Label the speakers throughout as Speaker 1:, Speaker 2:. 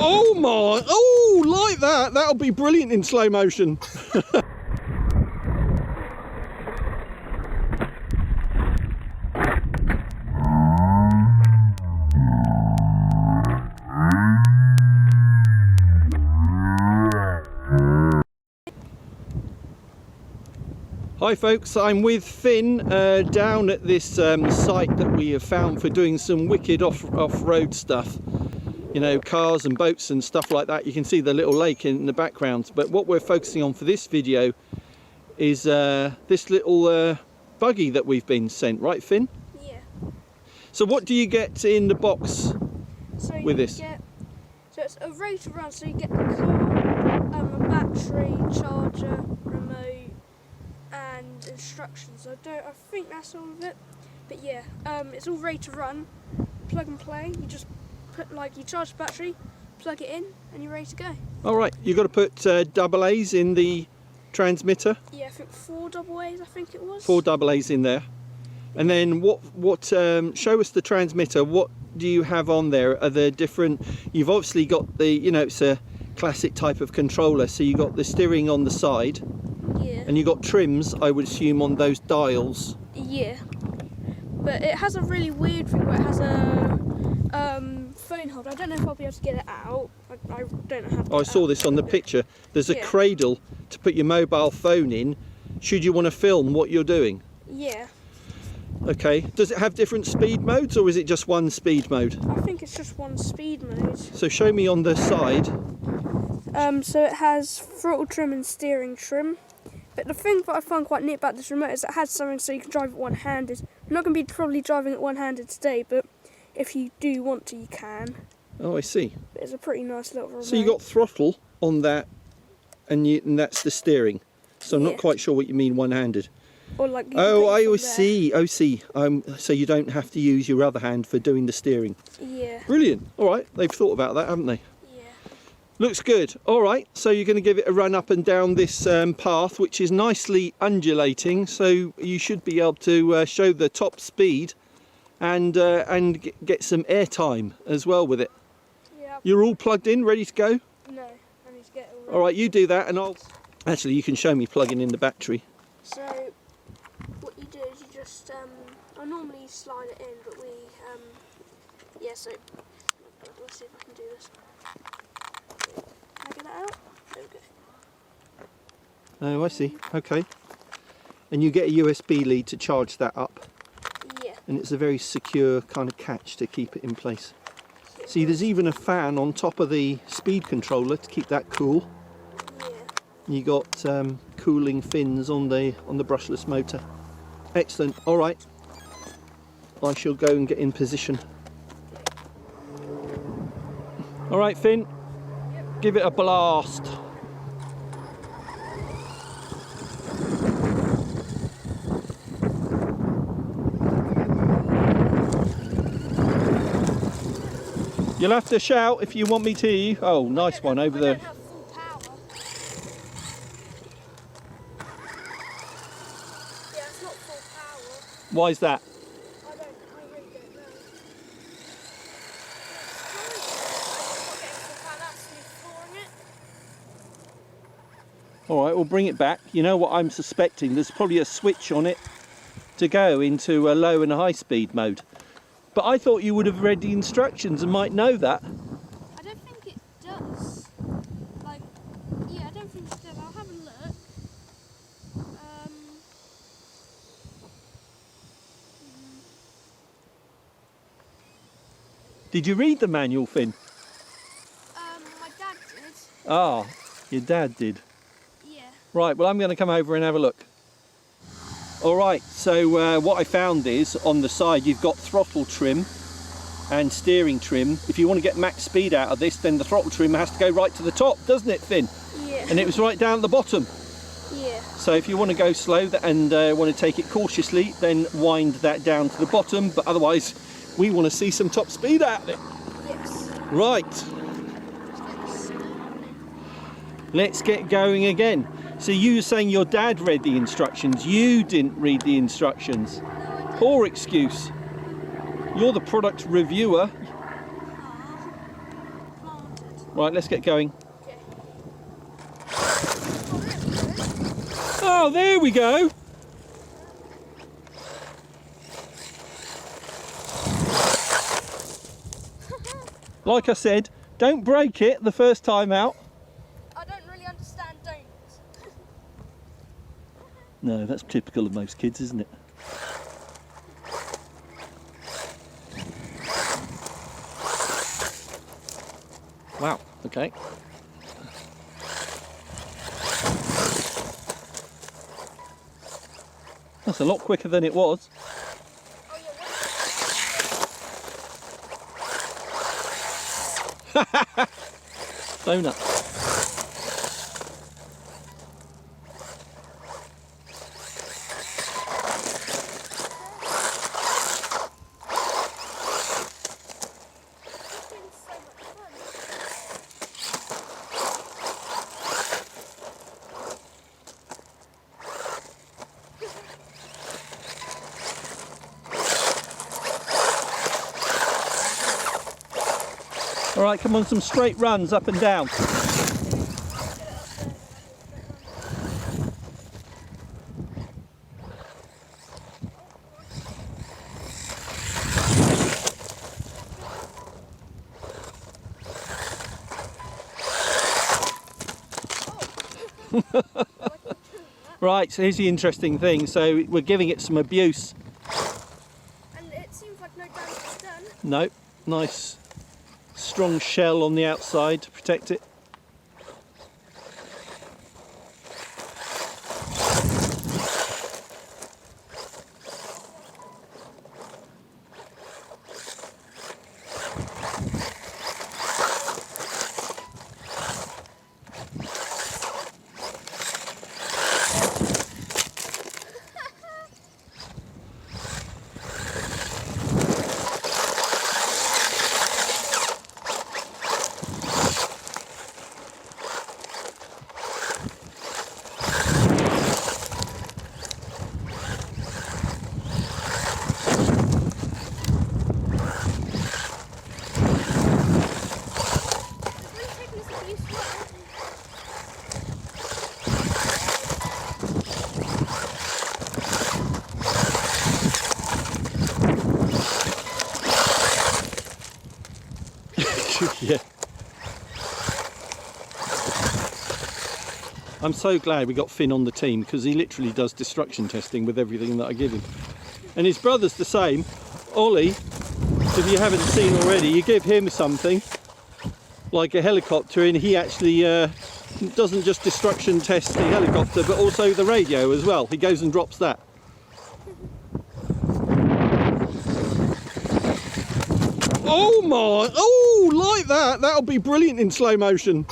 Speaker 1: Oh my, oh, like that. That'll be brilliant in slow motion. Hi folks, I'm with Finn down at this site that we have found for doing some wicked off-road stuff. You know, cars and boats and stuff like that. You can see the little lake in the background. But what we're focusing on for this video is this little buggy that we've been sent. Right, Finn?
Speaker 2: Yeah.
Speaker 1: So what do you get in the box with this?
Speaker 2: So it's a ready to run, so you get the car, a battery, charger, remote, and instructions. I think that's all of it, but yeah, it's all ready to run, plug and play. You just put, like, you charge the battery, plug it in, and you're ready to go. All right, you've got to put double A's in the transmitter. Yeah, I think 4 double A's, I think it was. 4 double A's in there. And then what show us the transmitter. What do you have on there? Are there different, you've obviously got the, you know, it's a classic type of controller, so you got the steering on the side. Yeah. And you got trims, I would assume, on those dials. Yeah. But it has a really weird thing where it has a phone holder. I don't know if I'll be able to get it out. I don't know how to. Oh, I saw this on the picture. There's a cradle to put your mobile phone in, should you want to film what you're doing. Yeah. Okay. Does it have different speed modes, or is it just one speed mode? I think it's just one speed mode. So show me on the side. So it has throttle trim and steering trim. But the thing that I find quite neat about this remote is it has something so you can drive it one-handed. I'm not going to be probably driving it one-handed today, but if you do want to, you can. Oh, I see. But it's a pretty nice little remote. So you got throttle on that, and that's the steering. So I'm not quite sure what you mean one-handed. Or like. Oh, I see. I see. So you don't have to use your other hand for doing the steering. Yeah. Brilliant. All right, they've thought about that, haven't they? Looks good. All right, so you're going to give it a run up and down this path, which is nicely undulating, so you should be able to show the top speed and get some air time as well with it. Yeah. You're all plugged in, ready to go? No, I need to get it all ready. All right, you do that, and I'll... Actually, you can show me plugging in the battery. So, what you do is you just... I normally slide it in, but we... yeah, so... Let's see if I can do this. Get it out? There we go. Oh, I see. Okay. And you get a USB lead to charge that up. Yeah. And it's a very secure kind of catch to keep it in place. See, there's even a fan on top of the speed controller to keep that cool. Yeah. You got cooling fins on the brushless motor. Excellent. All right. I shall go and get in position. All right, Finn. Give it a blast. You'll have to shout if you want me to hear you. Oh, nice one over there. I don't have full power. Yeah, it's not full power. Why is that? I really don't know. All right, we'll bring it back. You know what I'm suspecting? There's probably a switch on it to go into a low and a high speed mode. But I thought you would have read the instructions and might know that. I don't think it does. Like, yeah, I don't think it does. I'll have a look. Did you read the manual, Finn? My dad did. Ah, your dad did. Right, well, I'm going to come over and have a look. All right, so what I found is on the side you've got throttle trim and steering trim. If you want to get max speed out of this, then the throttle trim has to go right to the top, doesn't it, Finn? Yeah. And it was right down at the bottom. Yeah. So if you want to go slow and want to take it cautiously, then wind that down to the bottom. But otherwise, we want to see some top speed out of it. Yes. Right. Let's get going again. So you were saying your dad read the instructions, you didn't read the instructions. Poor excuse. You're the product reviewer.
Speaker 1: Right, let's get going.
Speaker 2: Okay.
Speaker 1: Oh, there we go. Like I said, don't break it the first time out.
Speaker 2: I don't really understand don'ts.
Speaker 1: No, that's typical of most kids, isn't it? Wow, okay. That's a lot quicker than it was.
Speaker 2: Oh yeah,
Speaker 1: Donut.
Speaker 2: it's been so much fun.
Speaker 1: All right, come on, some straight runs up and down. Right, so here's the interesting thing. So we're giving it some abuse.
Speaker 2: And it seems like no damage is done.
Speaker 1: No, nice strong shell on the outside to protect it. Yeah. I'm so glad we got Finn on the team because he literally does destruction testing with everything that I give him. And his brother's the same. Ollie, if you haven't seen already, you give him something like a helicopter and he actually doesn't just destruction test the helicopter but also the radio as well. He goes and drops that. Oh my, oh, like that, that'll be brilliant in slow motion.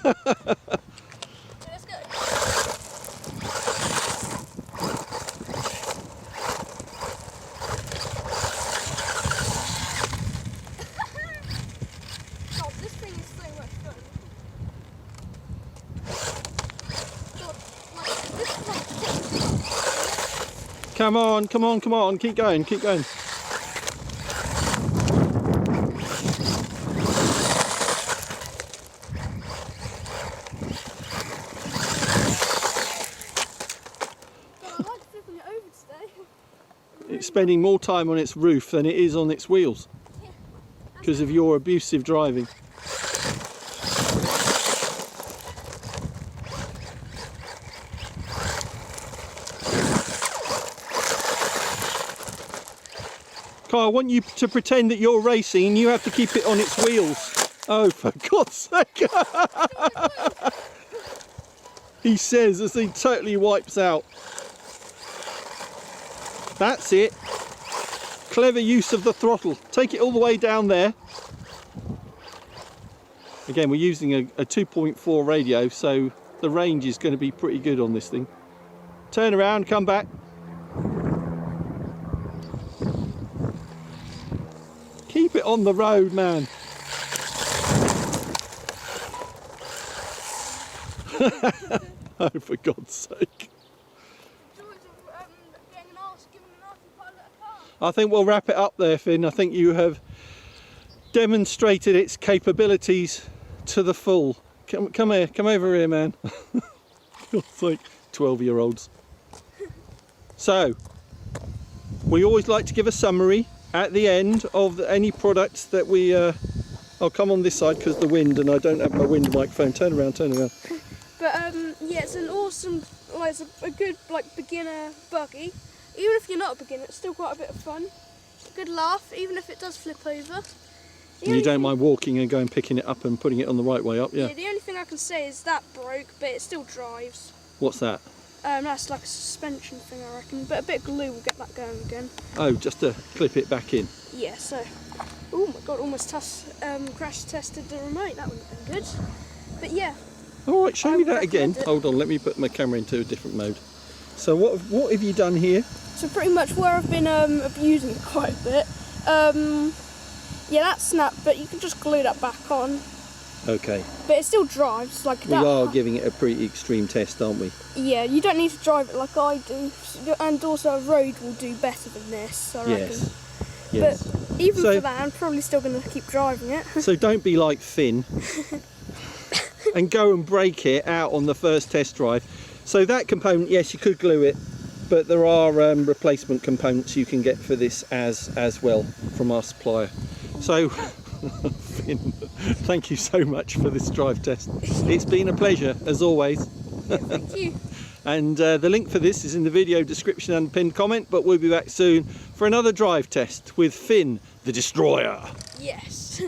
Speaker 2: Let's go. God, this thing is so much fun. God, like, this is like...
Speaker 1: Come on, come on, come on, keep going, keep going.
Speaker 2: God, I like flipping it over today.
Speaker 1: It's spending more time on its roof than it is on its wheels
Speaker 2: Yeah.
Speaker 1: because of your abusive driving. Carl, I want you to pretend that you're racing and you have to keep it on its wheels. Oh, for God's sake. He says as he totally wipes out. That's it. Clever use of the throttle. Take it all the way down there. Again, we're using a 2.4 radio, so the range is going to be pretty good on this thing. Turn around, come back. Keep it on the road, man. Oh, for God's sake. I think we'll wrap it up there, Finn. I think you have demonstrated its capabilities to the full. Come here, come over here, man. It's like 12-year-olds. So, we always like to give a summary at the end of any products that we... I'll come on this side because the wind, and I don't have my wind microphone. Turn around, turn around.
Speaker 2: But yeah, it's an awesome, like, it's a good like beginner buggy. Even if you're not a beginner, it's still quite a bit of fun. Good laugh, even if it does flip over.
Speaker 1: You don't mind walking and going picking it up and putting it on the right way up, yeah?
Speaker 2: Yeah, the only thing I can say is that broke, but it still drives.
Speaker 1: What's that?
Speaker 2: That's like a suspension thing, I reckon. But a bit of glue will get that going again.
Speaker 1: Oh, just to clip it back in?
Speaker 2: Yeah, so... Oh my god, almost crash tested the remote. That wouldn't have been good. But yeah.
Speaker 1: All right, show me that again. Hold on, let me put my camera into a different mode. So what have you done here?
Speaker 2: So pretty much where I've been abusing it quite a bit. Yeah, that snapped, but you can just glue that back on.
Speaker 1: Okay.
Speaker 2: But it still drives like that.
Speaker 1: We are giving it a pretty extreme test, aren't we?
Speaker 2: Yeah, you don't need to drive it like I do, and also a road will do better than this, I reckon.
Speaker 1: Yes. Yes.
Speaker 2: But even for that, I'm probably still going to keep driving it.
Speaker 1: So don't be like Finn and go and break it out on the first test drive. So that component, yes, you could glue it, but there are replacement components you can get for this as well from our supplier. So Finn, thank you so much for this drive test. It's been a pleasure as always.
Speaker 2: Thank you.
Speaker 1: And the link for this is in the video description and pinned comment, but we'll be back soon for another drive test with Finn the Destroyer.
Speaker 2: Yes.